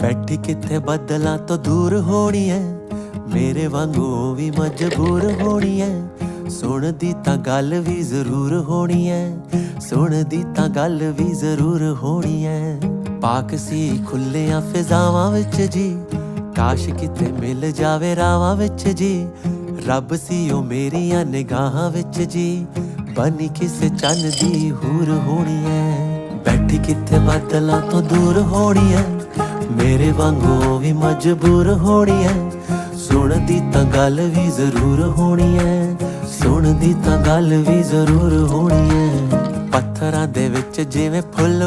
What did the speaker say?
ਬੈਠੀ ਕਿੱਥੇ ਬੱਦਲਾਂ ਤੋਂ ਦੂਰ ਹੋਣੀ ਐ, ਮੇਰੇ ਵਾਂਗੂ ਉਹ ਵੀ ਮਜਬੂਰ ਹੋਣੀ ਐ। ਸੁਣਦੀ ਤਾਂ ਗੱਲ ਵੀ ਜ਼ਰੂਰ ਹੋਣੀ ਐ, ਸੁਣਦੀ ਤਾਂ ਗੱਲ ਵੀ ਜ਼ਰੂਰ ਹੋਣੀ ਐ। ਪਾਕ ਸੀ ਖੁੱਲਿਆਂ ਫਿਜ਼ਾਵਾਂ ਵਿੱਚ ਜੀ, ਕਾਸ਼ ਕਿਤੇ ਮਿਲ ਜਾਵੇ ਰਾਵਾਂ ਵਿੱਚ ਜੀ। ਰੱਬ ਸੀ ਉਹ ਮੇਰੀਆਂ ਨਿਗਾਹਾਂ ਵਿੱਚ ਜੀ, ਬਣੀ ਕਿਸੇ ਚੰਨ ਦੀ ਹੂਰ ਹੋਣੀ ਐ। ਬੈਠੀ ਕਿੱਥੇ ਬੱਦਲਾਂ ਤੋਂ ਦੂਰ ਹੋਣੀ ਐ, ਮੇਰੇ ਵਾਂਗੂ ਉਹ ਵੀ ਮਜਬੂਰ ਹੋਣੀ ਐ। ਸੁਣਦੀ ਤਾਂ ਗੱਲ ਵੀ ਜ਼ਰੂਰ ਹੋਣੀ ਐ, ਸੁਣਦੀ ਤਾਂ ਗੱਲ ਵੀ ਜ਼ਰੂਰ ਹੋਣੀ ਐ। ਪੱਥਰਾਂ ਦੇ ਵਿੱਚ ਜਿਵੇਂ ਫੁੱਲ